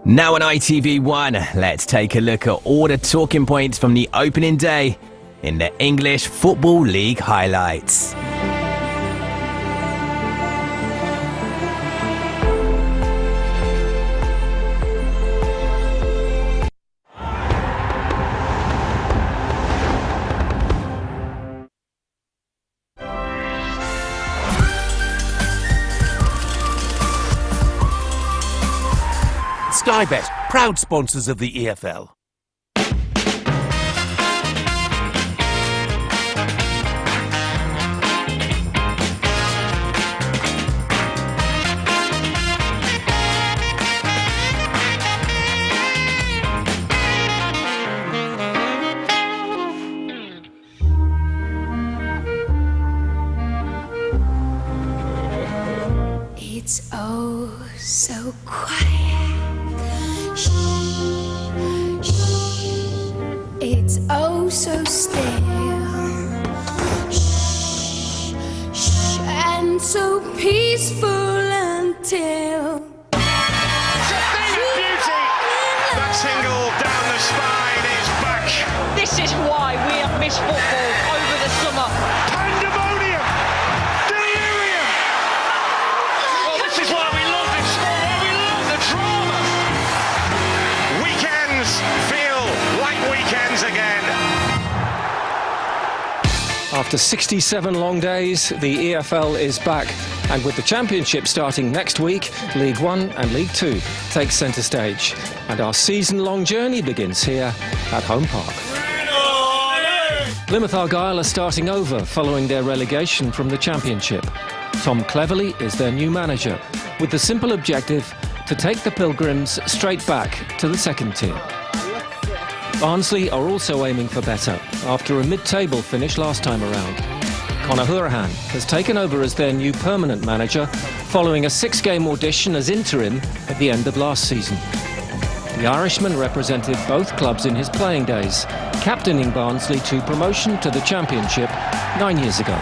Now on ITV1, let's take a look at all the talking points from the opening day in the English Football League highlights. Skybet, proud sponsors of the EFL. It's oh so quiet. Shh, shh. It's oh so still. Shh, shh. And so peaceful until. It's a thing of beauty. That single down the spine is back. This is why we have missed football over the summer. Pandemonium. Delirium. Well, this is why we love this sport, why we love the drama. Weekends feel like weekends again. After 67 long days, the EFL is back, and with the Championship starting next week, League One and League Two take centre stage, and our season-long journey begins here at Home Park. Plymouth Argyle are starting over following their relegation from the Championship. Tom Cleverley is their new manager, with the simple objective to take the Pilgrims straight back to the second tier. Barnsley are also aiming for better after a mid-table finish last time around. Conor Hourihane has taken over as their new permanent manager following a 6-game audition as interim at the end of last season. The Irishman represented both clubs in his playing days, captaining Barnsley to promotion to the Championship 9 years ago.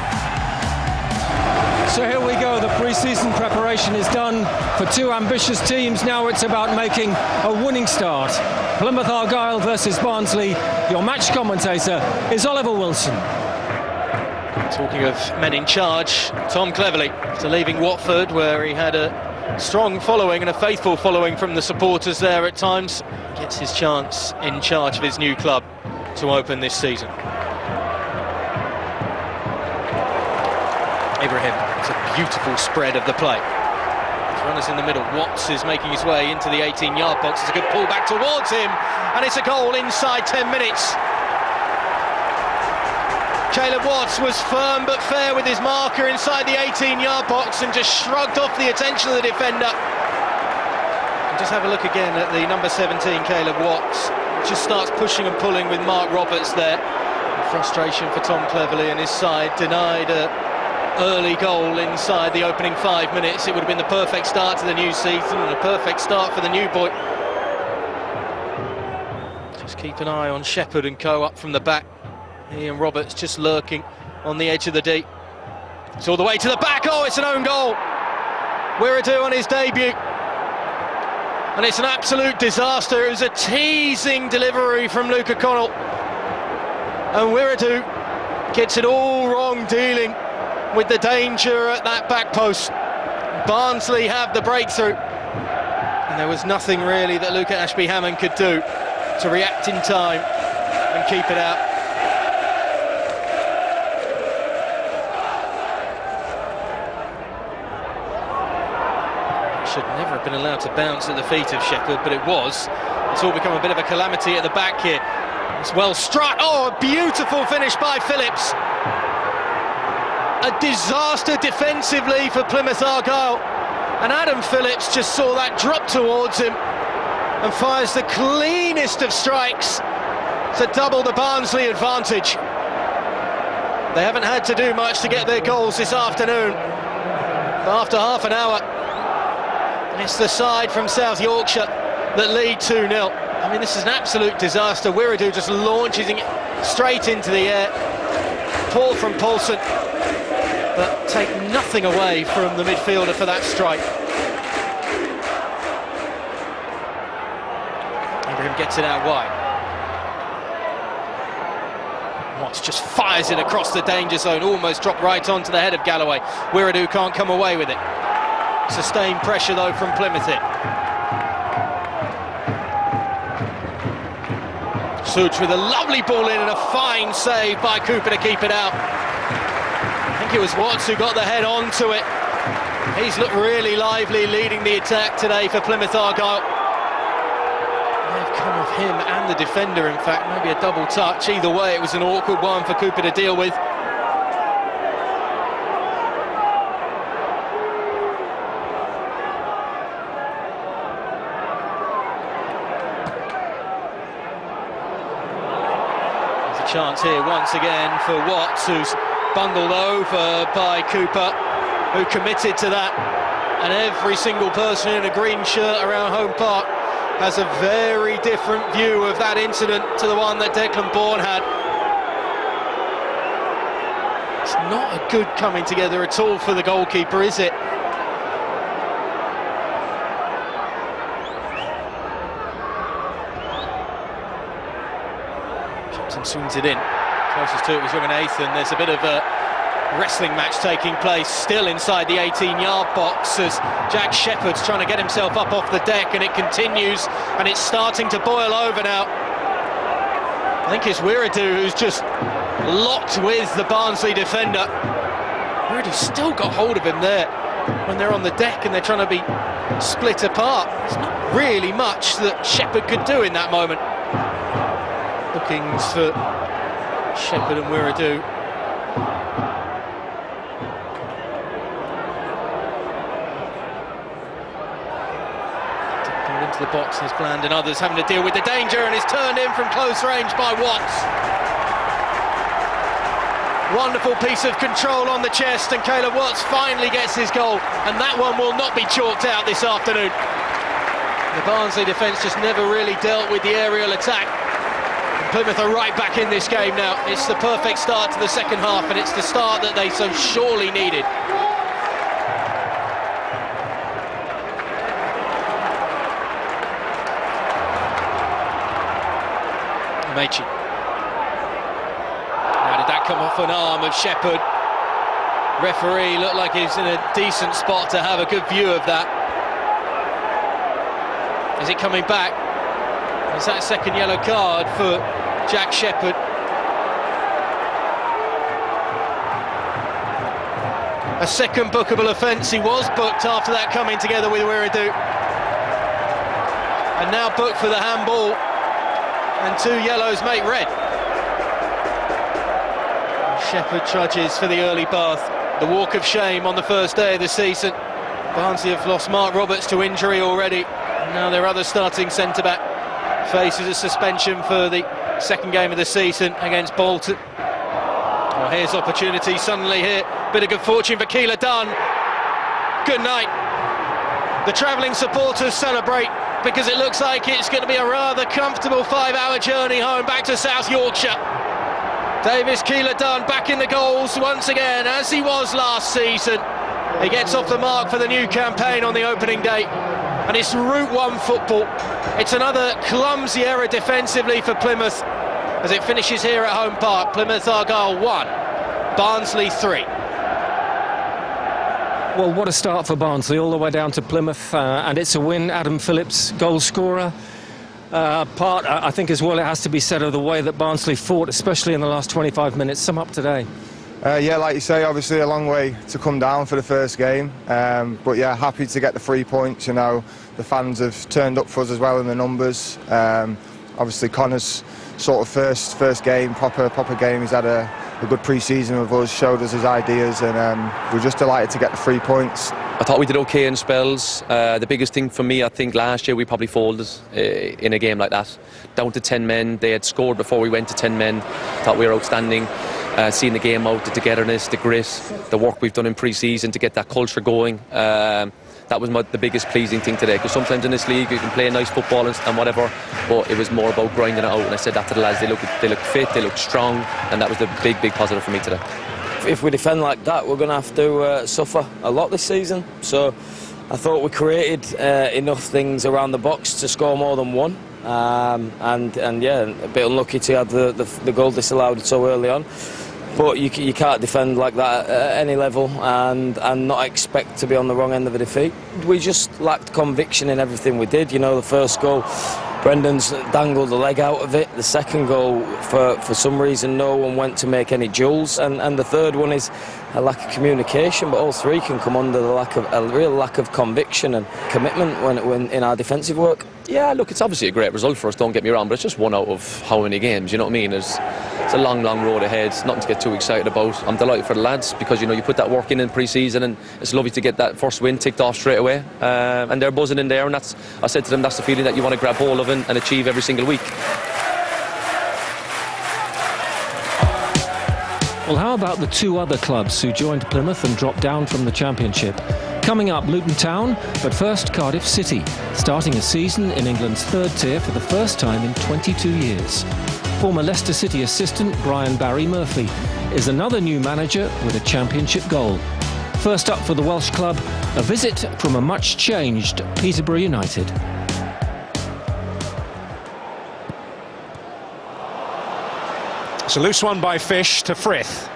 So here we go, the pre-season preparation is done for two ambitious teams. Now it's about making a winning start. Plymouth Argyle versus Barnsley. Your match commentator is Oliver Wilson. Talking of men in charge, Tom Cleverley, after leaving Watford, where he had a strong following and a faithful following from the supporters there at times, gets his chance in charge of his new club to open this season. Ibrahim, it's a beautiful spread of the play. Runners in the middle. Watts is making his way into the 18-yard box. It's a good pull back towards him, and it's a goal inside 10 minutes. Caleb Watts was firm but fair with his marker inside the 18-yard box and just shrugged off the attention of the defender. And just have a look again at the number 17, Caleb Watts. Just starts pushing and pulling with Mark Roberts there. Frustration for Tom Cleverley and his side, denied a early goal inside the opening 5 minutes. It would have been the perfect start to the new season and a perfect start for the new boy. Just keep an eye on Shepherd and co up from the back. Ian Roberts just lurking on the edge of the D. It's all the way to the back. Oh, it's an own goal. Wiradou on his debut. And it's an absolute disaster. It was a teasing delivery from Luke O'Connell. And Wiradou gets it all wrong, dealing with the danger at that back post. Barnsley have the breakthrough, and there was nothing really that Luca Ashby-Hammond could do to react in time and keep it out. Should never have been allowed to bounce at the feet of Shepherd, but it was. It's all become a bit of a calamity at the back here. It's well struck. Oh, a beautiful finish by Phillips. A disaster defensively for Plymouth Argyle, and Adam Phillips just saw that drop towards him and fires the cleanest of strikes to double the Barnsley advantage. They haven't had to do much to get their goals this afternoon, but after half an hour it's the side from South Yorkshire that lead 2-0. I mean, this is an absolute disaster. Wiradou just launches it straight into the air. Poor from Paulson, but take nothing away from the midfielder for that strike. and gets it out wide. Watts just fires it across the danger zone, almost dropped right onto the head of Galloway. Wiradou can't come away with it. Sustained pressure though from Plymouth here. Such with a lovely ball in and a fine save by Cooper to keep it out. I think it was Watts who got the head onto it. He's looked really lively leading the attack today for Plymouth Argyle. They've come off him and the defender, in fact, maybe a double touch. Either way, it was an awkward one for Cooper to deal with. Chance here once again for Watts, who's bundled over by Cooper, who committed to that. And every single person in a green shirt around Home Park has a very different view of that incident to the one that Declan Bourne had. It's not a good coming together at all for the goalkeeper, is it? Swings it in. Closest to it was young Nathan. There's a bit of a wrestling match taking place still inside the 18-yard box as Jack Shepherd's trying to get himself up off the deck, and it continues, and it's starting to boil over now. I think it's Wiradou who's just locked with the Barnsley defender. Wiradou's still got hold of him there when they're on the deck and they're trying to be split apart. There's not really much that Shepherd could do in that moment. Bookings for Shepherd and Wiradou. Ball into the box as Bland and others having to deal with the danger, and it's turned in from close range by Watts. Wonderful piece of control on the chest, and Caleb Watts finally gets his goal, and that one will not be chalked out this afternoon. The Barnsley defence just never really dealt with the aerial attack. Plymouth are right back in this game now. It's the perfect start to the second half, and it's the start that they so surely needed. Mechi. Now, did that come off an arm of Shepherd? Referee looked like he's in a decent spot to have a good view of that. Is it coming back? Is that a second yellow card for Jack Shepherd? A second bookable offence. He was booked after that coming together with Wiradou. And now booked for the handball. And 2 yellows make red. Shepherd trudges for the early bath. The walk of shame on the first day of the season. Barnsley have lost Mark Roberts to injury already. And now their other starting centre-back faces a suspension for the second game of the season against Bolton. Well, here's opportunity suddenly here. Bit of good fortune for Keeler Dunn. Good night. The travelling supporters celebrate because it looks like it's going to be a rather comfortable 5-hour journey home back to South Yorkshire. Davis Keeler Dunn back in the goals once again, as he was last season. He gets off the mark for the new campaign on the opening day. And it's Route 1 football. It's another clumsy error defensively for Plymouth as it finishes here at Home Park. Plymouth Argyle 1, Barnsley 3. Well, what a start for Barnsley, all the way down to Plymouth, and it's a win. Adam Phillips, goal scorer. Part, I think as well, it has to be said, of the way that Barnsley fought, especially in the last 25 minutes. Sum up today. Yeah, like you say, obviously a long way to come down for the first game, but yeah, happy to get the 3 points. You know, the fans have turned up for us as well in the numbers. Obviously Connor's sort of first game, proper game. He's had a good pre-season with us, showed us his ideas, and we're just delighted to get the 3 points. I thought we did okay in spells. The biggest thing for me, I think last year we probably folded in a game like that. Down to 10 men, they had scored before we went to 10 men. Thought we were outstanding. Seeing the game out, the togetherness, the grit, the work we've done in pre-season to get that culture going. That was the biggest pleasing thing today, because sometimes in this league you can play nice football and whatever, but it was more about grinding it out. And I said that to the lads. They look fit, they look strong, and that was the big positive for me today. If we defend like that, we're going to have to suffer a lot this season. So I thought we created enough things around the box to score more than one. And yeah, a bit unlucky to have the goal disallowed so early on. But you can't defend like that at any level and not expect to be on the wrong end of a defeat. We just lacked conviction in everything we did. You know, the first goal, Brendan's dangled the leg out of it. The second goal, for some reason, no one went to make any duels. And the third one is a lack of communication. But all three can come under a real lack of conviction and commitment when in our defensive work. Yeah, look, it's obviously a great result for us, don't get me wrong, but it's just one out of how many games, you know what I mean? It's a long, long road ahead, nothing to get too excited about. I'm delighted for the lads because, you know, you put that work in pre-season and it's lovely to get that first win ticked off straight away. And they're buzzing in there, and I said to them, that's the feeling that you want to grab hold of and achieve every single week. Well, how about the two other clubs who joined Plymouth and dropped down from the Championship? Coming up, Luton Town, but first Cardiff City, starting a season in England's third tier for the first time in 22 years. Former Leicester City assistant Brian Barry Murphy is another new manager with a Championship goal. First up for the Welsh club, a visit from a much-changed Peterborough United. It's a loose one by Fish to Frith.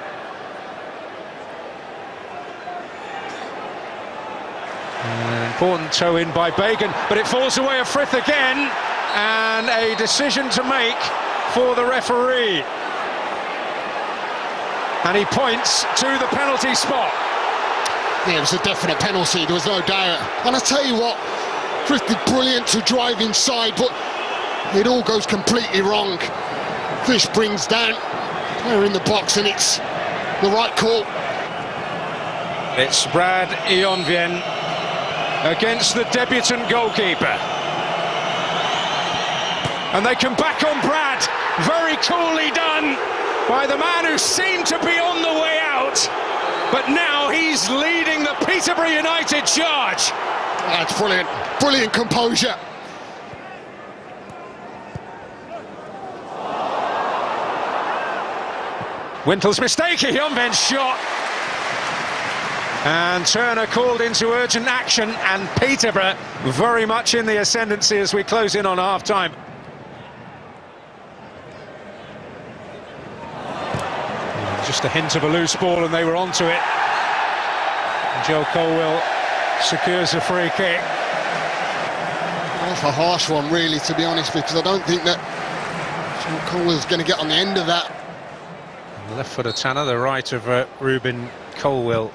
Important toe in by Bagan, but it falls away at Frith again, and a decision to make for the referee. And he points to the penalty spot. Yeah, it was a definite penalty, there was no doubt. And I tell you what, Frith did brilliant to drive inside, but it all goes completely wrong. Fish brings down, they're in the box, and it's the right call. It's Brad Ionvien against the debutant goalkeeper. And they come back on Brad. Very coolly done by the man who seemed to be on the way out. But now he's leading the Peterborough United charge. That's brilliant. Brilliant composure. Wintel's mistake, Ionvien's shot. And Turner called into urgent action, and Peterborough very much in the ascendancy as we close in on half-time. Just a hint of a loose ball and they were onto it. And Joe Colwell secures a free kick. That's a harsh one, really, to be honest, because I don't think that Joe Colwell's going to get on the end of that. Left foot of Tanner, the right of Ruben Colwell.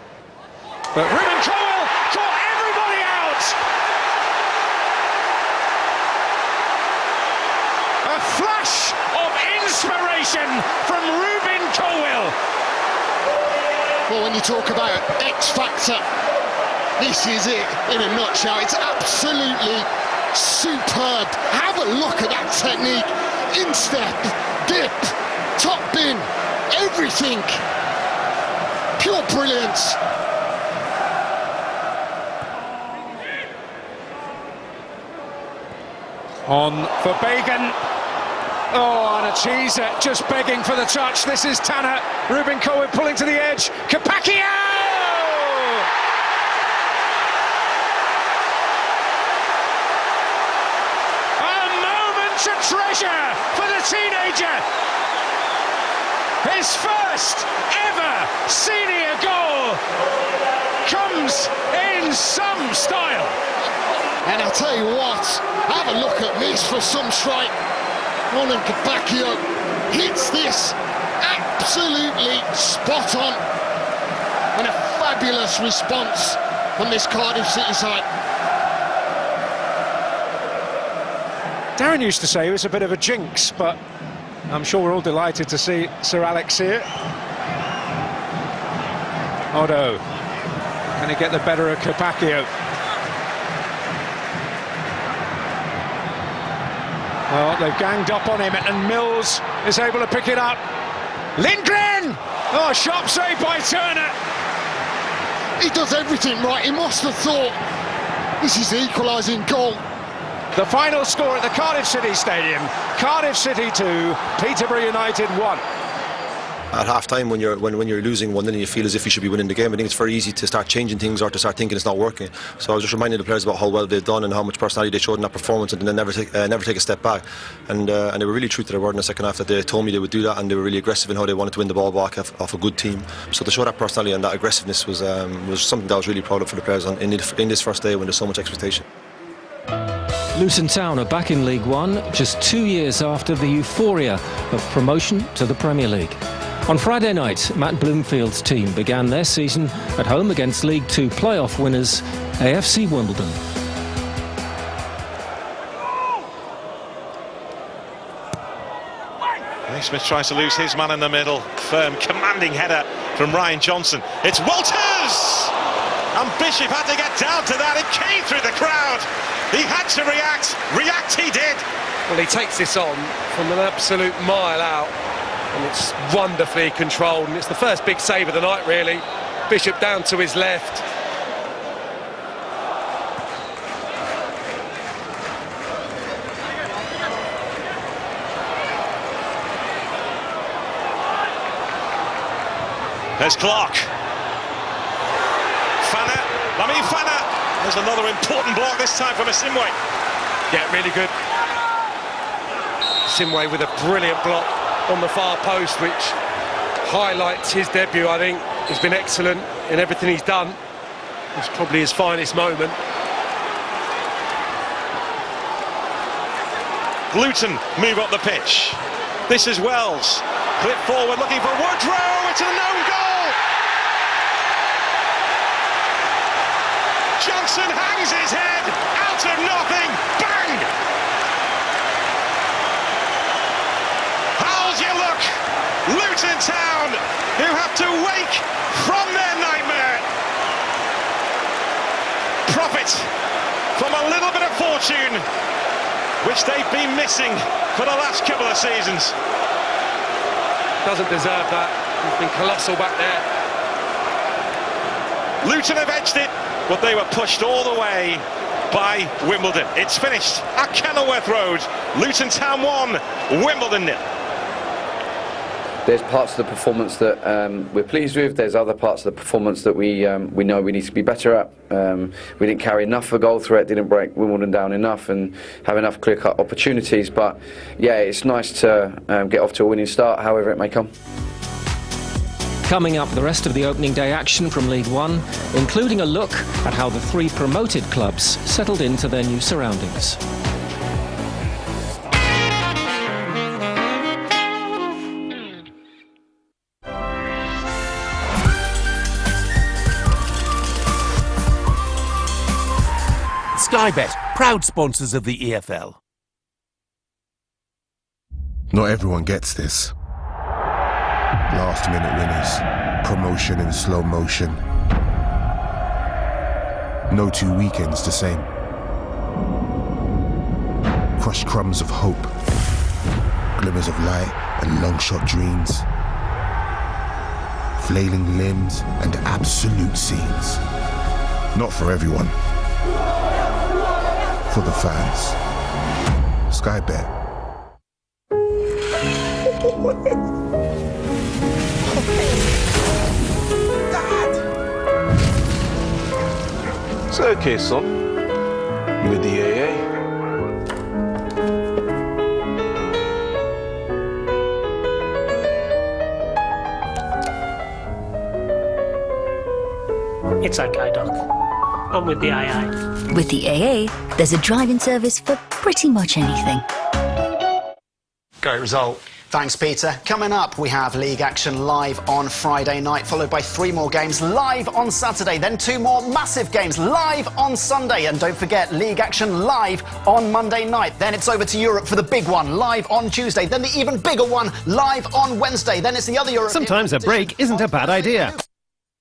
But Ruben Colwell caught everybody out! A flash of inspiration from Ruben Colwell. Well, when you talk about X Factor, this is it in a nutshell. It's absolutely superb. Have a look at that technique. Instep, dip, top bin, everything. Pure brilliance. On for Bagan. Oh, and a teaser, just begging for the touch. This is Tanner. Ruben Colwell pulling to the edge. Capaccio! A moment to treasure for the teenager. His first ever senior goal comes in some style. And I'll tell you what, have a look at this for some strike. Ronan Capaccio hits this absolutely spot on. And a fabulous response from this Cardiff City side. Darren used to say it was a bit of a jinx, but I'm sure we're all delighted to see Sir Alex here. Odo, can he get the better of Capaccio? Well, they've ganged up on him, and Mills is able to pick it up. Lindgren! Oh, sharp save by Turner. He does everything right. He must have thought this is the equalising goal. The final score at the Cardiff City Stadium, Cardiff City 2, Peterborough United 1. at half time when you're losing 1-0 and you feel as if you should be winning the game. I think it's very easy to start changing things or to start thinking it's not working. So I was just reminding the players about how well they've done and how much personality they showed in that performance, and then never take a step back. And they were really true to their word in the second half, that they told me they would do that, and they were really aggressive in how they wanted to win the ball back off a good team. So to show that personality and that aggressiveness was something that I was really proud of for the players in this first day when there's so much expectation. Luton Town are back in League One just 2 years after the euphoria of promotion to the Premier League. On Friday night, Matt Bloomfield's team began their season at home against League Two playoff winners AFC Wimbledon. Smith tries to lose his man in the middle. Firm, commanding header from Ryan Johnson. It's Walters! And Bishop had to get down to that. It came through the crowd. He had to react. React he did. Well, he takes this on from an absolute mile out, and it's wonderfully controlled, and it's the first big save of the night, really. Bishop down to his left. There's Clark. Fana. There's another important block, this time from Asimwe. Yeah, really good. Asimwe with a brilliant block on the far post, which highlights his debut, I think. He's been excellent in everything he's done. It's probably his finest moment. Luton move up the pitch. This is Wells. Clip forward, looking for Woodrow. It's a known goal. Johnson hangs his head out of nothing. Bang! How's your look? Luton Town, who have to wake from their nightmare. Profit from a little bit of fortune, which they've been missing for the last couple of seasons. Doesn't deserve that. He's been colossal back there. Luton have edged it, but they were pushed all the way by Wimbledon. It's finished at Kenilworth Road. Luton Town 1, Wimbledon 0. There's parts of the performance that we're pleased with. There's other parts of the performance that we know we need to be better at. We didn't carry enough for goal threat, didn't break Wimbledon down enough and have enough clear-cut opportunities. But yeah, it's nice to get off to a winning start, however it may come. Coming up, the rest of the opening day action from League One, including a look at how the three promoted clubs settled into their new surroundings. Sky Bet, proud sponsors of the EFL. Not everyone gets this. Last-minute winners, promotion in slow motion. No 2 weekends the same. Crushed crumbs of hope, glimmers of light and long-shot dreams. Flailing limbs and absolute scenes. Not for everyone. For the fans. Sky Bet. It's okay, son. You with the AA? It's okay, Doc. I'm with the AA. With the AA, there's a driving service for pretty much anything. Great result. Thanks, Peter. Coming up, we have league action live on Friday night, followed by 3 more games live on Saturday, then 2 more massive games live on Sunday. And don't forget, league action live on Monday night. Then it's over to Europe for the big one, live on Tuesday. Then the even bigger one, live on Wednesday. Then it's the other Europe. Sometimes a break isn't a bad idea.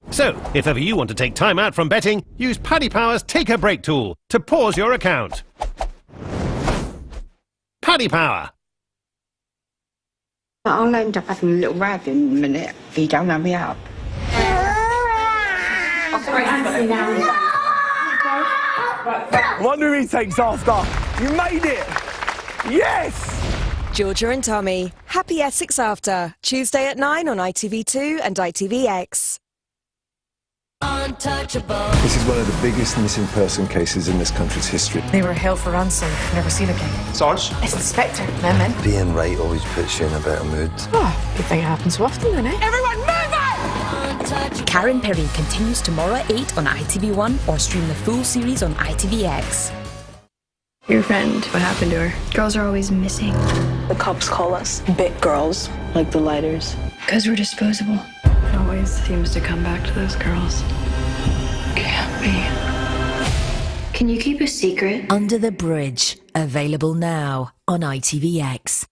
So, if ever you want to take time out from betting, use Paddy Power's Take a Break tool to pause your account. Paddy Power. I'll end up having a little rab in a minute if you don't have me up. What do he takes after? You made it! Yes! Georgia and Tommy. Happy Essex After. Tuesday at 9 on ITV2 and ITVX. Untouchable. This is one of the biggest missing person cases in this country's history. They were held for ransom, never seen again. Sarge? It's Inspector, Mehmet. Being right always puts you in a better mood. Oh, good thing it happens so often then, eh? Everyone move it! Karen Perry continues tomorrow at 8 on ITV1 or stream the full series on ITVX. Your friend, what happened to her? Girls are always missing. The cops call us bit girls, like the lighters. Because we're disposable. It always seems to come back to those girls. Can't be. Can you keep a secret? Under the Bridge, available now on ITVX.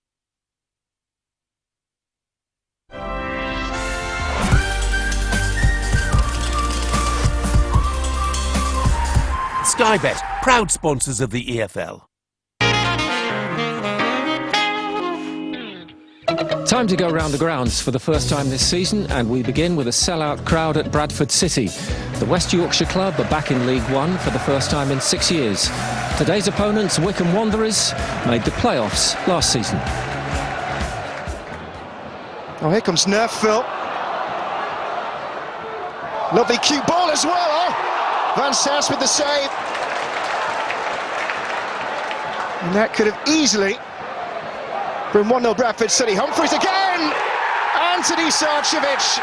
Sky Bet, proud sponsors of the EFL. Time to go round the grounds for the first time this season, and we begin with a sellout crowd at Bradford City. The West Yorkshire club are back in League One for the first time in 6 years. Today's opponents, Wycombe Wanderers, made the playoffs last season. Oh, here comes Nerf Phil. Lovely cute ball as well. Oh, Van Sass with the save. And that could have easily been 1-0 Bradford City. Humphreys again! Anthony Sarcevic.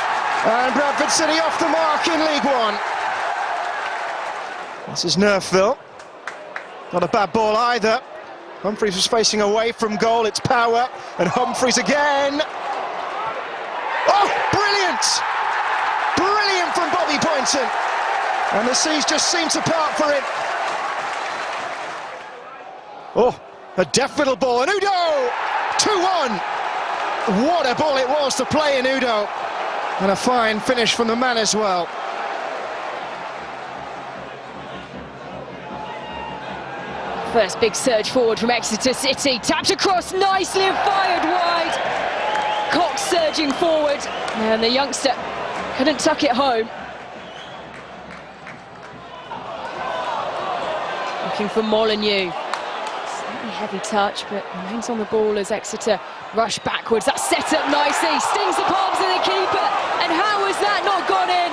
And Bradford City off the mark in League One. This is Nerf Phil. Not a bad ball either. Humphreys was facing away from goal. It's Power. And Humphreys again. Oh, brilliant! Brilliant from Bobby Boynton. And the seas just seem to part for him. Oh, a deft little ball. And Udo! 2-1. What a ball it was to play in Udo. And a fine finish from the man as well. First big surge forward from Exeter City. Tapped across nicely and fired wide. Cox surging forward. And the youngster couldn't tuck it home. Looking for Molyneux. Slightly heavy touch, but remains on the ball as Exeter rush backwards. That's set up nicely. Stings the palms of the keeper. And how has that not gone in?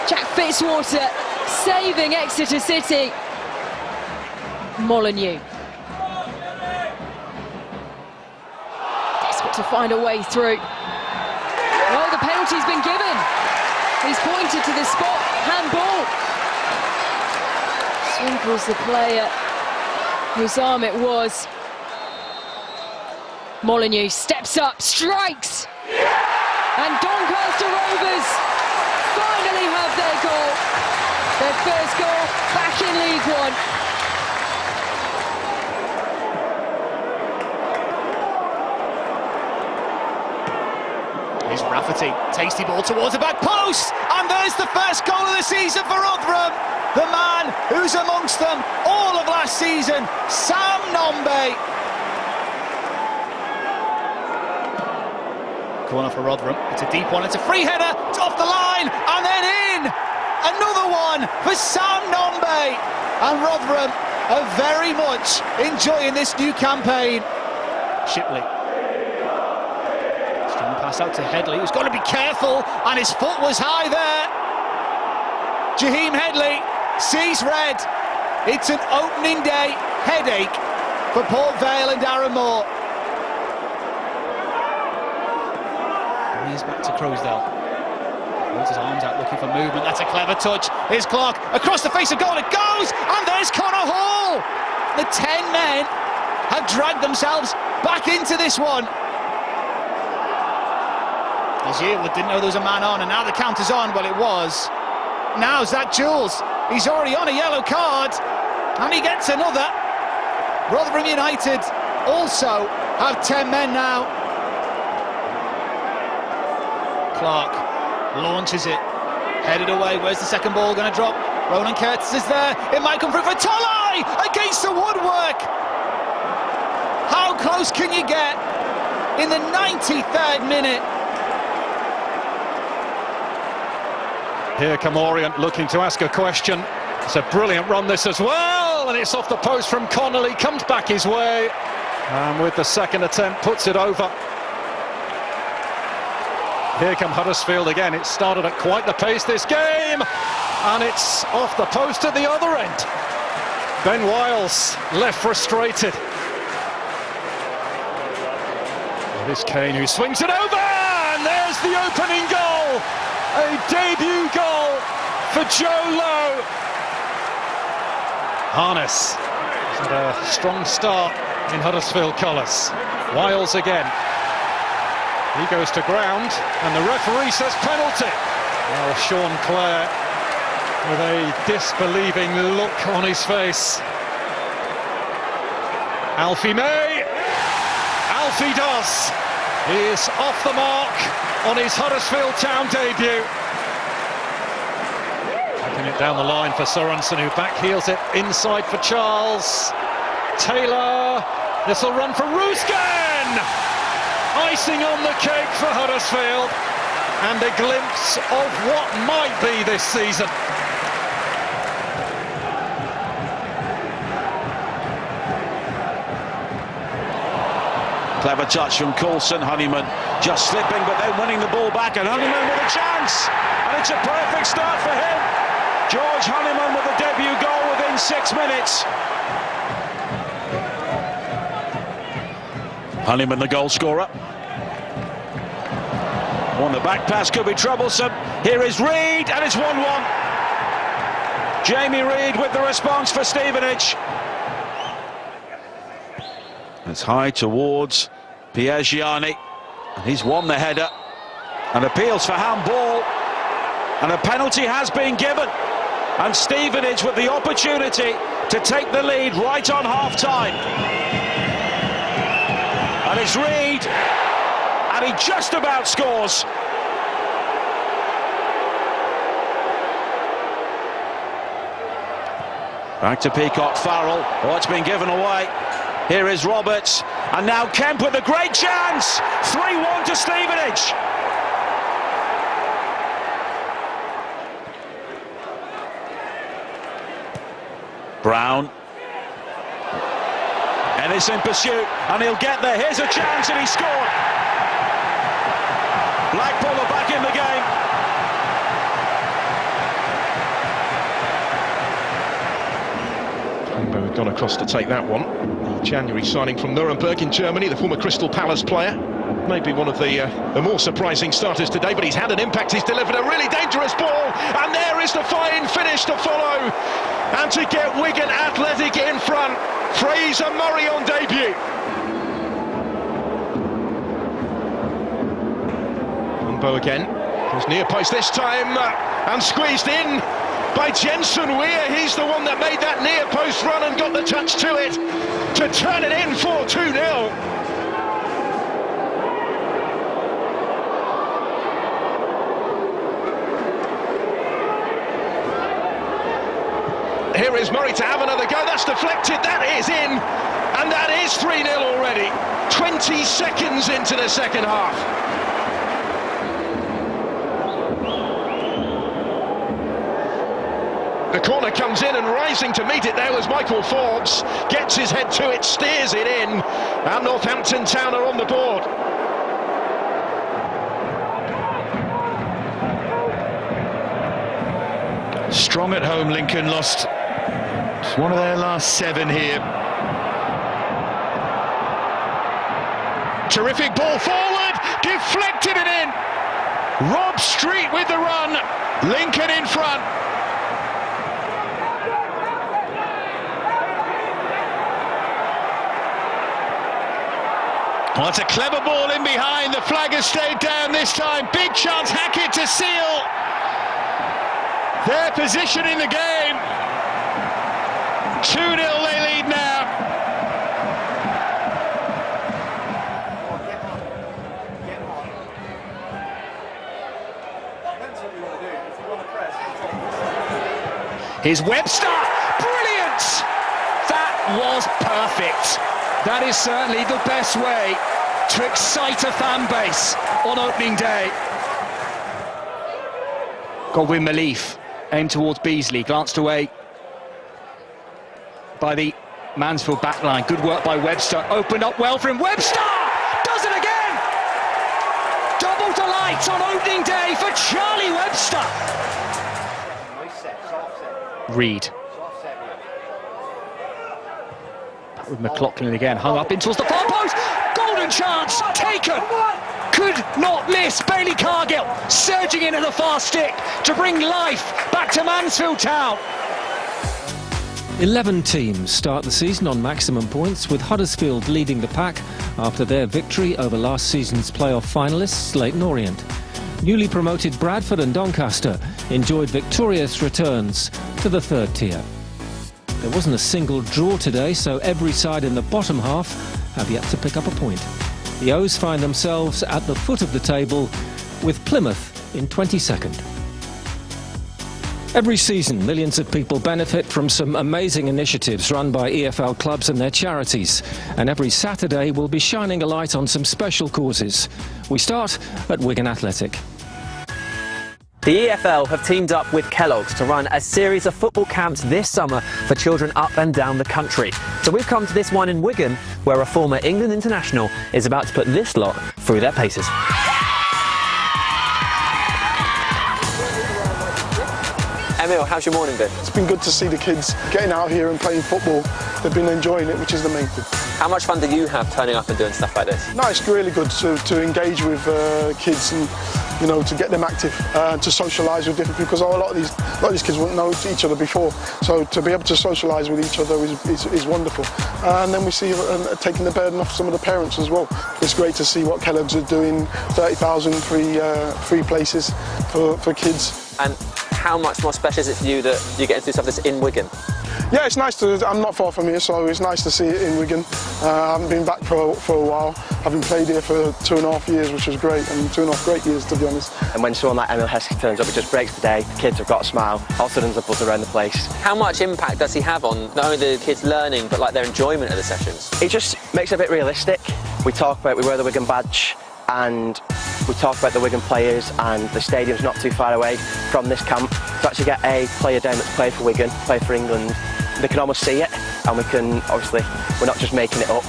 Jack Fitzwater saving Exeter City. Molyneux. Desperate to find a way through. Well, the penalty's been given. He's pointed to the spot. Handball. Swinkles the player whose arm it was. Molyneux steps up, strikes. And Doncaster Rovers finally have their goal. Their first goal back in League One. Here's Rafferty, tasty ball towards the back post, and there's the first goal of the season for Rotherham. The man who's amongst them all of last season, Sam Nombe. Corner for Rotherham, it's a deep one, it's a free header, it's off the line, and then in! Another one for Sam Nombe. And Rotherham are very much enjoying this new campaign. Shipley. Strong pass out to Headley, who's got to be careful, and his foot was high there. Jaheim Headley sees red. It's an opening day headache for Port Vale and Darren Moore. And he's back to Croasdale. Holds his arms out looking for movement. That's a clever touch. Here's Clark across the face of goal. It goes, and there's Connor Hall. The 10 men have dragged themselves back into this one. As Yearwood didn't know there was a man on, and now the counter's on. Well, it was. Now's that Jules. He's already on a yellow card, and he gets another. Rotherham United also have 10 men now. Clark launches it, headed away. Where's the second ball going to drop? Ronan Curtis is there. It might come through for Tolai against the woodwork. How close can you get in the 93rd minute? Here come Orient looking to ask a question. It's a brilliant run this as well, and it's off the post from Connolly, comes back his way. And with the second attempt, puts it over. Here come Huddersfield again. It started at quite the pace, this game. And it's off the post at the other end. Ben Wiles left frustrated. This Kane who swings it over, and there's the opening goal. A debut goal for Joe Lowe. Harness has had a strong start in Huddersfield colours. Wiles again. He goes to ground, and the referee says penalty. Well, Sean Clare with a disbelieving look on his face. Alfie May. Alfie does. He is off the mark on his Huddersfield Town debut. Taking it down the line for Sorensen, who backheels it inside for Charles. Taylor. This will run for Ruskin. Icing on the cake for Huddersfield. And a glimpse of what might be this season. Clever touch from Coulson. Honeyman just slipping, but then winning the ball back, and Honeyman with a chance, and it's a perfect start for him. George Honeyman with a debut goal within 6 minutes. Honeyman, the goal scorer. On the back pass could be troublesome. Here is Reid, and it's 1-1. Jamie Reid with the response for Stevenage. It's high towards Pierre Gianni, and he's won the header, and appeals for handball, and a penalty has been given, and Stevenage with the opportunity to take the lead right on half-time. And it's Reid, and he just about scores. Back to Peacock Farrell. Oh, it's been given away. Here is Roberts, and now Kemp with a great chance. 3-1 to Stevenage. Brown. Ennis in pursuit, and he'll get there. Here's a chance, and he scored. Blackpool are back in the game. We've gone across to take that one. The January signing from Nuremberg in Germany, the former Crystal Palace player. Maybe one of the more surprising starters today, but he's had an impact. He's delivered a really dangerous ball, and there is the fine finish to follow. And to get Wigan Athletic in front, Fraser Murray on debut. Umbo again, was near post this time, and squeezed in by Jensen Weir. He's the one that made that near post run and got the touch to it to turn it in for 2-0. Here is Murray to have another go. That's deflected. That is in, and that is 3-0 already. 20 seconds into the second half. The corner comes in, and rising to meet it there was Michael Forbes. Gets his head to it, steers it in, and Northampton Town are on the board. Strong at home, Lincoln lost one of their last 7 here. Terrific ball forward, deflected it in. Rob Street with the run, Lincoln in front. Well, it's a clever ball in behind. The flag has stayed down this time. Big chance, Hackett to seal their position in the game. 2-0 they lead now. Here's Webster. Brilliant! That was perfect. That is certainly the best way to excite a fan base on opening day. Godwin Malif aimed towards Beasley, glanced away by the Mansfield backline, good work by Webster, opened up well for him. Webster does it again! Double delight on opening day for Charlie Webster. Reed. Back with McLaughlin again, hung up in towards the far post. Golden chance taken. Could not miss. Bailey Cargill surging into the far stick to bring life back to Mansfield Town. 11 teams start the season on maximum points, with Huddersfield leading the pack after their victory over last season's playoff finalists Leyton Orient. Newly promoted Bradford and Doncaster enjoyed victorious returns to the third tier. There wasn't a single draw today, so every side in the bottom half have yet to pick up a point. The O's find themselves at the foot of the table, with Plymouth in 22nd. Every season, millions of people benefit from some amazing initiatives run by EFL clubs and their charities. And every Saturday, we'll be shining a light on some special causes. We start at Wigan Athletic. The EFL have teamed up with Kellogg's to run a series of football camps this summer for children up and down the country. So we've come to this one in Wigan, where a former England international is about to put this lot through their paces. Emil, how's your morning been? It's been good to see the kids getting out here and playing football. They've been enjoying it, which is the main thing. How much fun do you have turning up and doing stuff like this? No, it's really good to engage with kids and, you know, to get them active, to socialise with different people, because a lot of these kids wouldn't know each other before. So to be able to socialise with each other is wonderful. And then we see taking the burden off some of the parents as well. It's great to see what Kellogg's are doing, 30,000 free places for kids. And how much more special is it for you that you're getting to do stuff like this in Wigan? Yeah, it's nice to. I'm not far from here, so it's nice to see it in Wigan. I haven't been back for a while. I've been played here for 2.5 years, which was great, and 2.5 great years, to be honest. And when someone like Emil Heskey turns up, it just breaks the day. The kids have got a smile. All of a sudden, there's a buzz around the place. How much impact does he have on not only the kids learning, but like their enjoyment of the sessions? It just makes it a bit realistic. We wear the Wigan badge, and we talk about the Wigan players, and the stadium's not too far away from this camp. To actually get a player down that's played for Wigan, played for England, they can almost see it, and we can, obviously, we're not just making it up,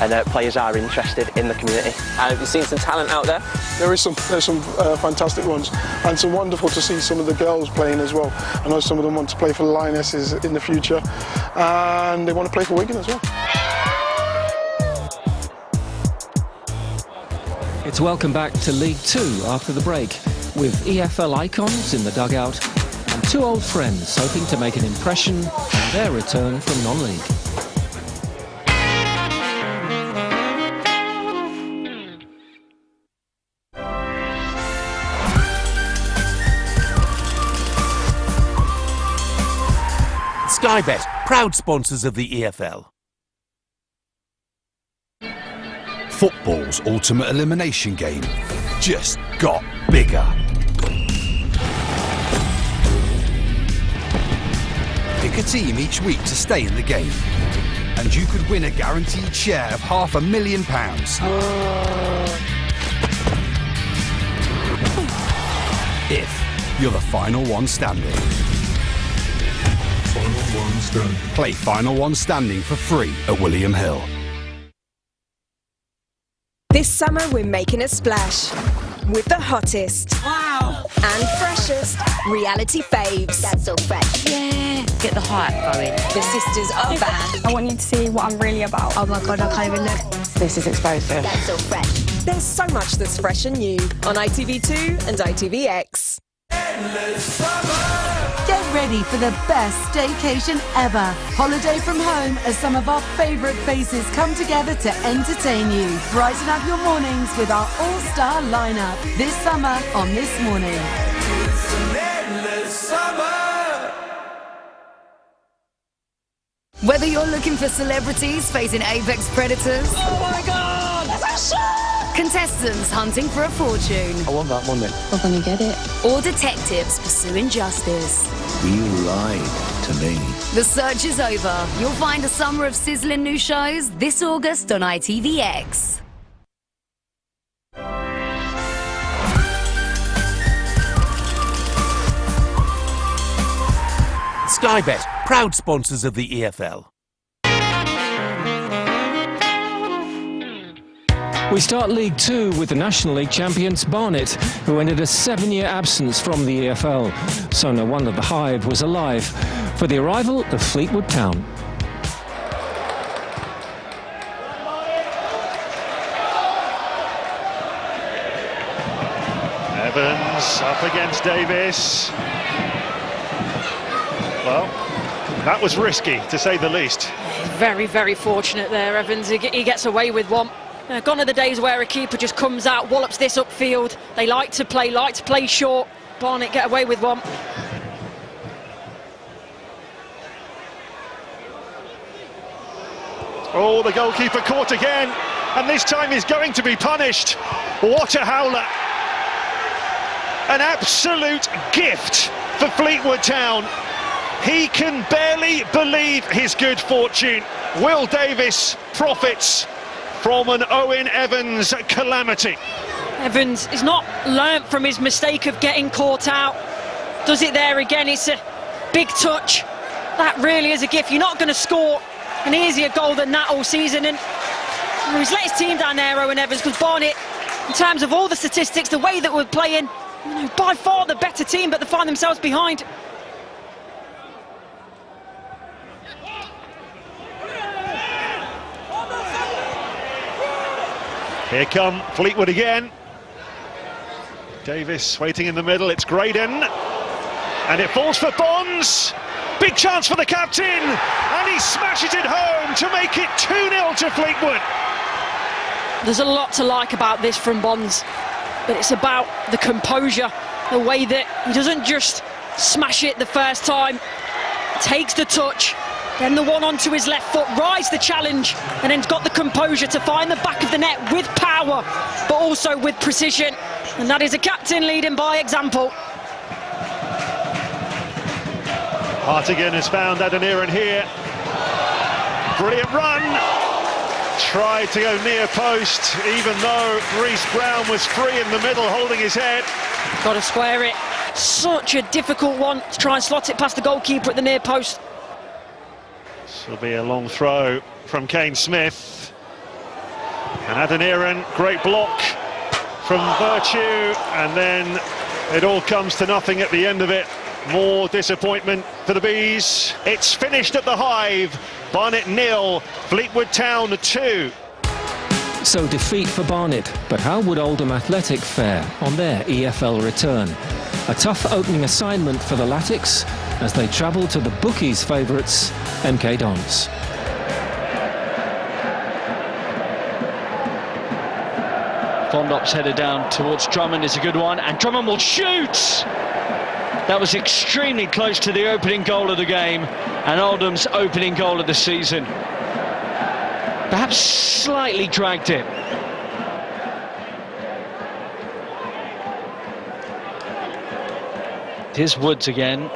and players are interested in the community. And have you seen some talent out there? There's some fantastic ones, and some wonderful to see some of the girls playing as well. I know some of them want to play for the Lionesses in the future, and they want to play for Wigan as well. It's welcome back to League Two after the break, with EFL icons in the dugout and two old friends hoping to make an impression on their return from non-league. Sky Bet, proud sponsors of the EFL. Football's ultimate elimination game just got bigger. Pick a team each week to stay in the game, and you could win a guaranteed share of £500,000. If you're the final one standing. Final one standing. Play Final One Standing for free at William Hill. This summer we're making a splash with the hottest and freshest reality faves. That's so fresh. Yeah. Get the hype going. The sisters are back. I want you to see what I'm really about. Oh my god, I can't even look. This is explosive. That's so fresh. There's so much that's fresh and new on ITV2 and ITVX. Get ready for the best staycation ever. Holiday from home as some of our favourite faces come together to entertain you. Brighten up your mornings with our all-star lineup this summer on This Morning. Whether you're looking for celebrities facing apex predators, Oh my god! That's a shot! contestants hunting for a fortune, I want that money. we're gonna get it, or detectives pursuing justice, You lied to me. the search is over. You'll find a summer of sizzling new shows this August on ITVX. Sky Bet, proud sponsors of the EFL. We start League Two with the National League champions Barnet, who ended a 7-year absence from the EFL. So no wonder the Hive was alive for the arrival of Fleetwood Town. Evans up against Davis. Well, that was risky, to say the least. Very, very fortunate there, Evans. He gets away with one. Gone are the days where a keeper just comes out, wallops this upfield. They like to play short. Barnet get away with one. Oh, the goalkeeper caught again, and this time he's going to be punished. What a howler. An absolute gift for Fleetwood Town. He can barely believe his good fortune. Will Davis profits from an Owen Evans calamity. Evans has not learnt from his mistake of getting caught out. Does it there again. It's a big touch. That really is a gift. You're not going to score an easier goal than that all season. And he's let his team down there, Owen Evans, because Barnet, in terms of all the statistics, the way that we're playing, by far the better team, but they find themselves behind. Here come Fleetwood again. Davis waiting in the middle, it's Graydon. And it falls for Bonds. Big chance for the captain. And he smashes it home to make it 2-0 to Fleetwood. There's a lot to like about this from Bonds, but it's about the composure, the way that he doesn't just smash it the first time, takes the touch, then the one onto his left foot, rides the challenge, and then got the composure to find the back of the net with power, but also with precision. And that is a captain leading by example. Hartigan has found Adeniran here. Brilliant run. Tried to go near post, even though Reece Brown was free in the middle, holding his head. Got to square it. Such a difficult one to try and slot it past the goalkeeper at the near post. This will be a long throw from Kane Smith. And Adeniran, great block from Virtue, and then it all comes to nothing at the end of it. More disappointment for the Bees. It's finished at the Hive. Barnet 0, Fleetwood Town 2. So defeat for Barnet, but how would Oldham Athletic fare on their EFL return? A tough opening assignment for the Latics as they travel to the bookies' favourites, MK Dons. Fondop's headed down towards Drummond is a good one, and Drummond will shoot! That was extremely close to the opening goal of the game, and Oldham's opening goal of the season. Perhaps slightly dragged it. Here's Woods again.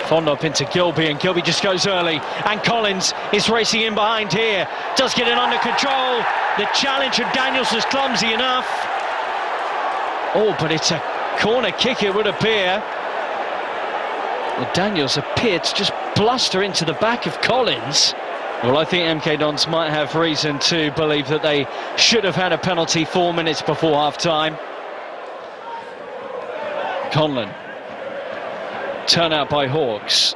Fondop into Gilby, and Gilby just goes early. And Collins is racing in behind here. Does get it under control. The challenge of Daniels was clumsy enough. Oh, but it's a corner kick, it would appear. Well, Daniels appeared to just bluster into the back of Collins. Well, I think MK Dons might have reason to believe that they should have had a penalty 4 minutes before half-time. Conlon. Turn out by Hawks.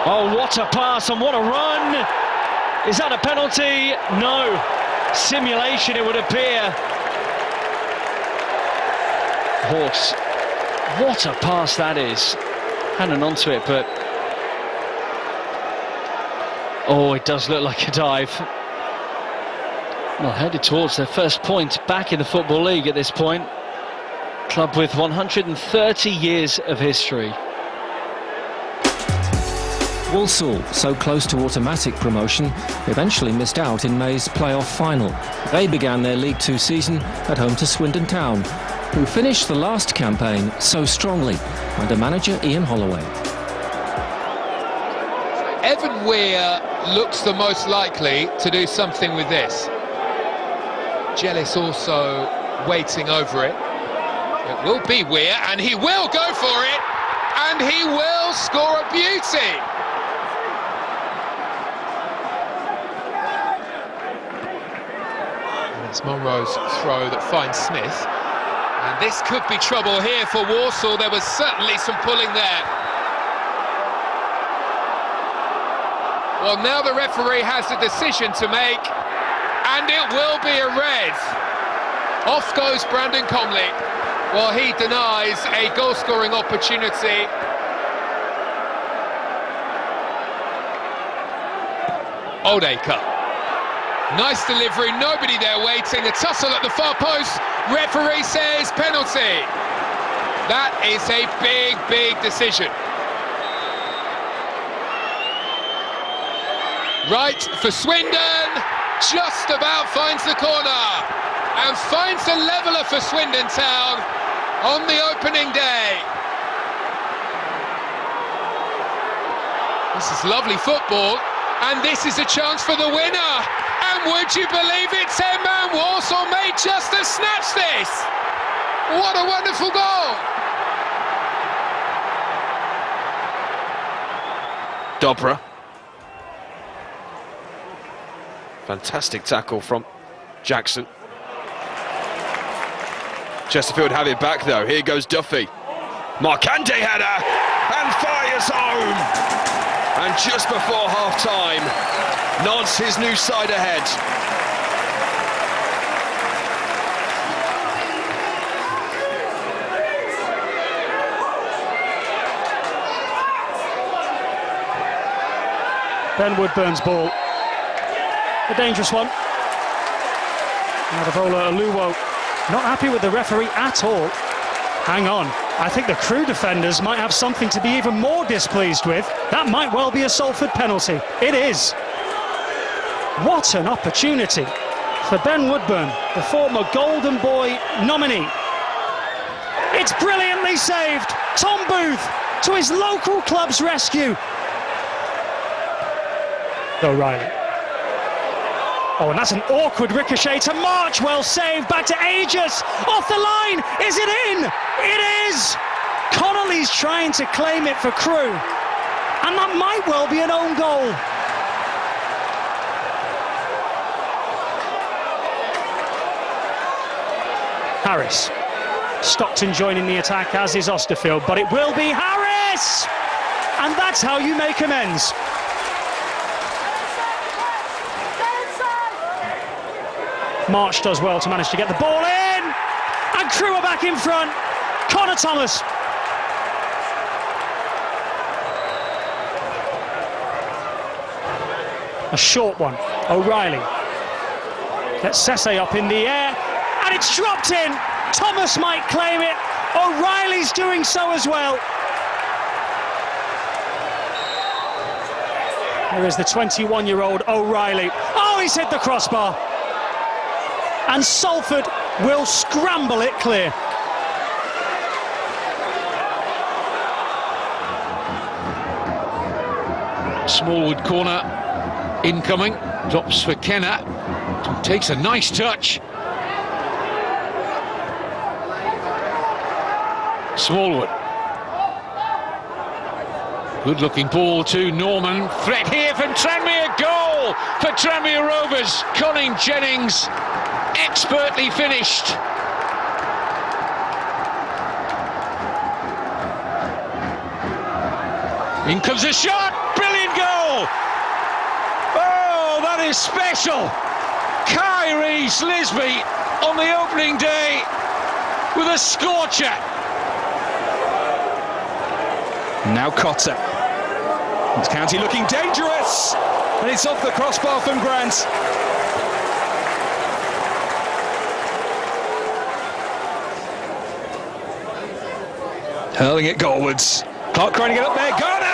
Oh, what a pass and what a run! Is that a penalty? No. Simulation, it would appear. Hawks. What a pass that is. Hanging onto it, but... oh, it does look like a dive. Well, headed towards their first point back in the Football League at this point. Club with 130 years of history. Walsall, so close to automatic promotion, eventually missed out in May's playoff final. They began their League Two season at home to Swindon Town, who finished the last campaign so strongly under manager Ian Holloway. Evan Weir looks the most likely to do something with this. Jealous also waiting over it. It will be Weir, and he will go for it, and he will score a beauty. It's Monroe's throw that finds Smith. And this could be trouble here for Walsall. There was certainly some pulling there. Well, now the referee has a decision to make, and it will be a red. Off goes Brandon Comley. Well, he denies a goal-scoring opportunity. Oldacre. Nice delivery, nobody there waiting. A tussle at the far post. Referee says penalty. That is a big, big decision. Right for Swindon. Just about finds the corner. And finds the leveller for Swindon Town on the opening day. This is lovely football. And this is a chance for the winner. And would you believe it, 10-man Walsall may just have snatched this. What a wonderful goal. Dobra. Fantastic tackle from Jackson. Chesterfield have it back though. Here goes Duffy. Markande header and fires home. And just before half-time, nods his new side ahead. Ben Woodburn's ball. A dangerous one. Now the bowler, Aluwo, not happy with the referee at all. Hang on, I think the Crewe defenders might have something to be even more displeased with. That might well be a Salford penalty. It is. What an opportunity for Ben Woodburn, the former Golden Boy nominee. It's brilliantly saved. Tom Booth to his local club's rescue. O'Reilly. Oh, and that's an awkward ricochet to March. Well saved. Back to Aegis. Off the line. Is it in? It is. Connolly's trying to claim it for Crewe. And that might well be an own goal. Harris. Stockton joining the attack, as is Osterfield. But it will be Harris. And that's how you make amends. March does well to manage to get the ball in, and Crewe are back in front. Connor Thomas. A short one. O'Reilly gets Sesse up in the air, and it's dropped in. Thomas might claim it. O'Reilly's doing so as well. There is the 21-year-old O'Reilly. Oh, he's hit the crossbar. And Salford will scramble it clear. Smallwood corner incoming, drops for Kenner, takes a nice touch. Smallwood. Good looking ball to Norman. Threat here from Tranmere, goal for Tranmere Rovers. Colin Jennings expertly finished. In comes a shot, brilliant goal. Oh, that is special. Kyrie Slisby on the opening day with a scorcher. Now Cotter. It's County looking dangerous, and it's off the crossbar from Grant. Hurling it goalwards. Clark trying to get up there. Garner!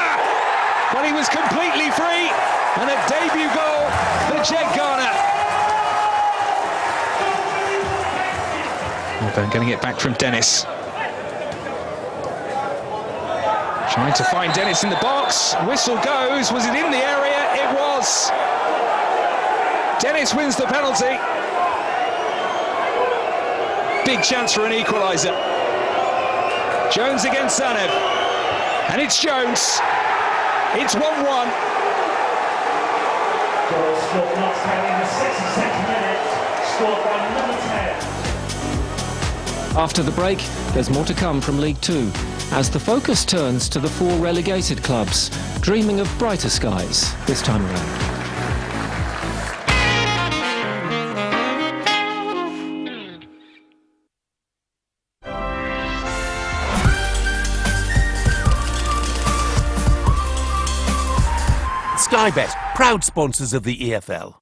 Well, he was completely free, and a debut goal for Jed Garner. Melbourne getting it back from Dennis. Trying to find Dennis in the box. Whistle goes. Was it in the area? It was. Dennis wins the penalty. Big chance for an equaliser. Jones against Zanev. And it's Jones. It's 1-1. Goal scored last time in the 62nd minute. Scored by After the break, there's more to come from League Two, as the focus turns to the 4 relegated clubs, dreaming of brighter skies this time around. Sky Bet, proud sponsors of the EFL.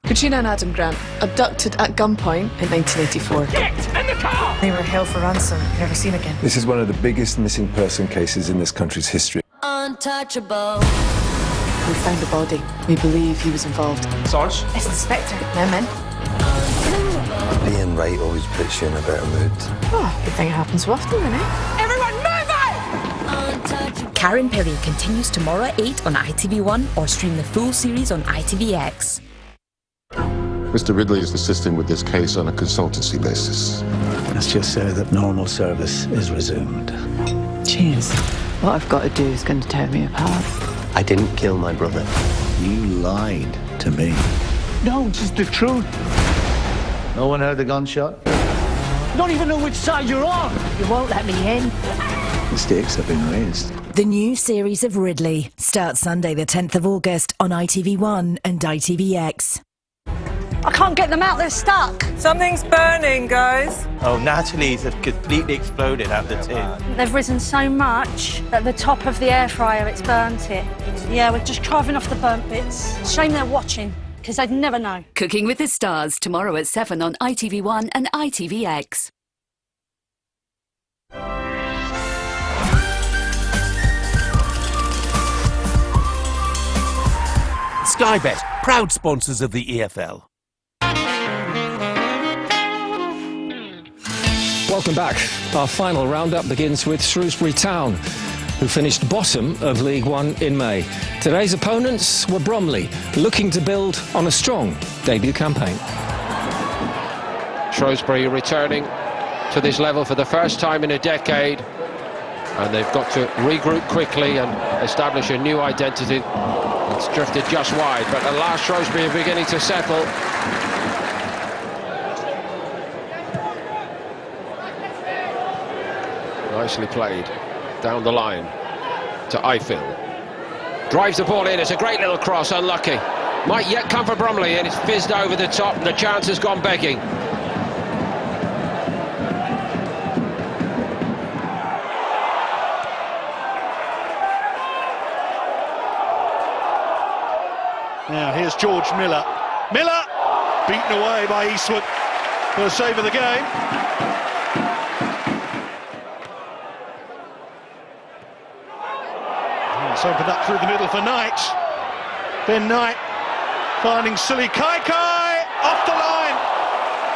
Katrina and Adam Grant, abducted at gunpoint in 1984. Get in the car! They were held for ransom, never seen again. This is one of the biggest missing person cases in this country's history. Untouchable. We found a body. We believe he was involved. Sarge? It's Inspector. No men. Being right always puts you in a better mood. Oh, you think it happens so often, then, eh? Everyone move it! Karen Perry continues tomorrow at 8 on ITV1 or stream the full series on ITVX. Mr. Ridley is assisting with this case on a consultancy basis. Let's just say that normal service is resumed. Jeez. What I've got to do is going to tear me apart. I didn't kill my brother. You lied to me. No, just the truth. No one heard the gunshot? Don't even know which side you're on! You won't let me in. The stakes have been raised. The new series of Ridley starts Sunday the 10th of August on ITV1 and ITVX. I can't get them out, they're stuck! Something's burning, guys. Oh, Natalie's have completely exploded out the tin. They've risen so much that the top of the air fryer, it's burnt it. Yeah, we're just carving off the burnt bits. Shame they're watching, because they'd never know. Cooking with the Stars tomorrow at 7 on ITV1 and ITVX. Sky Bet, proud sponsors of the EFL. Welcome back. Our final roundup begins with Shrewsbury Town, who finished bottom of League One in May. Today's opponents were Bromley, looking to build on a strong debut campaign. Shrewsbury returning to this level for the first time in a decade, and they've got to regroup quickly and establish a new identity. It's drifted just wide, but at last Shrewsbury are beginning to settle. Nicely played down the line to Ifill. Drives the ball in, it's a great little cross, unlucky. Might yet come for Bromley, and it's fizzed over the top, and the chance has gone begging. Now here's George Miller. Miller beaten away by Eastwood for the save of the game. It's opened up through the middle for Knight. Ben Knight finding Silly Kai off the line.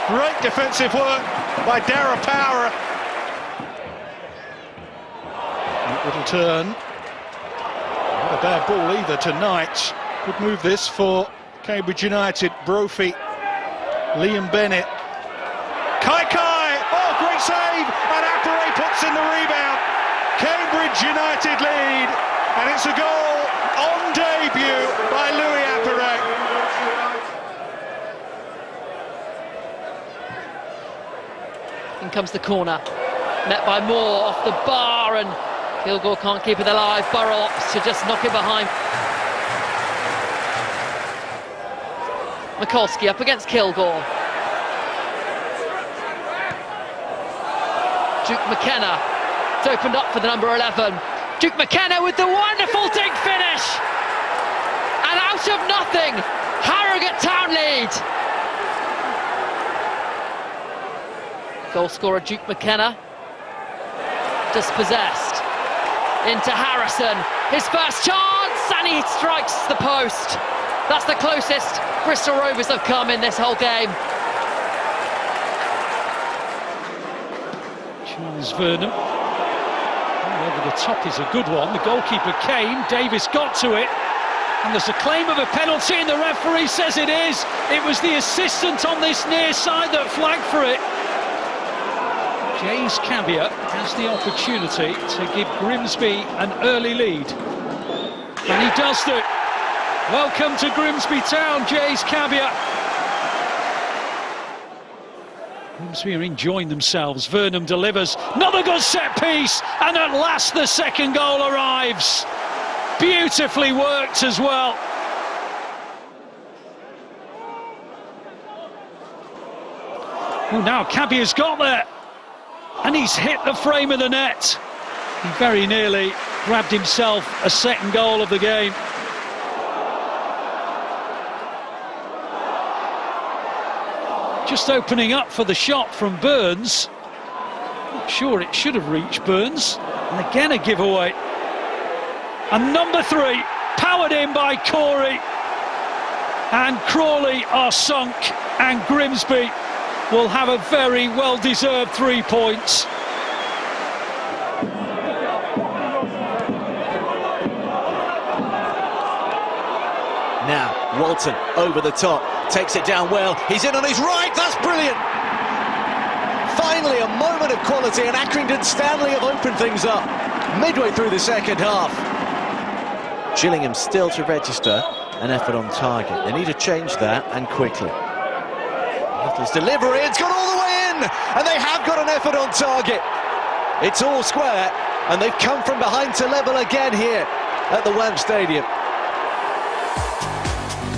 Great defensive work by Dara Power. Little turn. Not a bad ball either to Knight. Good move this for Cambridge United. Brophy, Liam Bennett. Kai, oh, great save, and Apare puts in the rebound. Cambridge United lead, and it's a goal on debut by Louis Apare. In comes the corner, met by Moore off the bar, and Kilgore can't keep it alive. Burrell opts to just knock it behind. Mikulski up against Kilgore. Duke McKenna. It's opened up for the number 11. Duke McKenna with the wonderful dig finish. And out of nothing, Harrogate Town lead. Goal scorer Duke McKenna. Dispossessed. Into Harrison. His first chance, and he strikes the post. That's the closest Bristol Rovers have come in this whole game. Charles Vernon. Over the top is a good one. The goalkeeper came, Davis got to it, and there's a claim of a penalty, and the referee says it is. It was the assistant on this near side that flagged for it. James Cabia has the opportunity to give Grimsby an early lead, and he does do it. Welcome to Grimsby Town, Jays Cabia. Grimsby are enjoying themselves. Vernon delivers, another good set piece, and at last the second goal arrives. Beautifully worked as well. Oh, now Cabby has got there, and he's hit the frame of the net. He very nearly grabbed himself a second goal of the game. Just opening up for the shot from Burns. Not sure it should have reached Burns. And again a giveaway. And number 3, powered in by Corey. And Crawley are sunk, and Grimsby will have a very well-deserved 3 points. Now, Walton over the top, takes it down well, he's in on his right, that's brilliant! Finally a moment of quality, and Accrington Stanley have opened things up midway through the second half. Gillingham still to register an effort on target. They need to change that, and quickly. Little's delivery, it's gone all the way in, and they have got an effort on target. It's all square, and they've come from behind to level again here at the Wembley Stadium.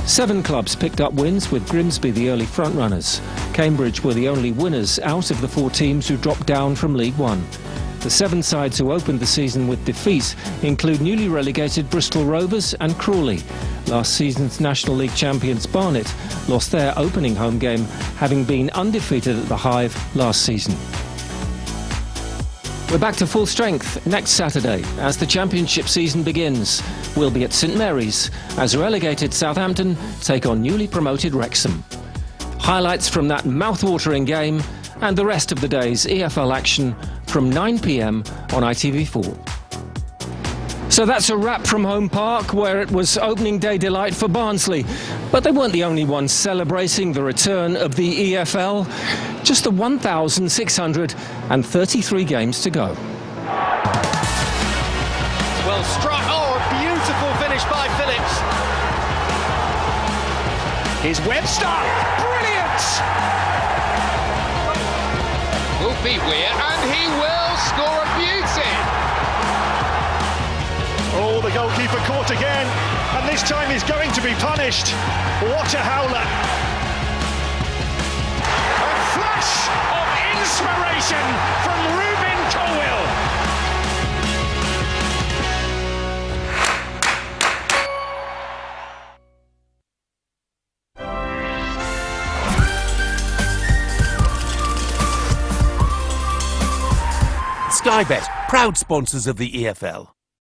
7 clubs picked up wins, with Grimsby the early frontrunners. Cambridge were the only winners out of the 4 teams who dropped down from League One. The 7 sides who opened the season with defeat include newly relegated Bristol Rovers and Crawley. Last season's National League champions Barnet lost their opening home game, having been undefeated at the Hive last season. We're back to full strength next Saturday as the Championship season begins. We'll be at St Mary's as relegated Southampton take on newly promoted Wrexham. Highlights from that mouth-watering game and the rest of the day's EFL action from 9 p.m. on ITV4. So that's a wrap from Home Park, where it was opening day delight for Barnsley. But they weren't the only ones celebrating the return of the EFL. Just the 1,633 games to go. Well struck, oh, a beautiful finish by Phillips. Here's Webster, brilliant! Will be Weir, and he will score a beauty. Oh, the goalkeeper caught again, and this time he's going to be punished. What a howler. A flash of inspiration from Ruben Colwill. Sky Bet, proud sponsors of the EFL.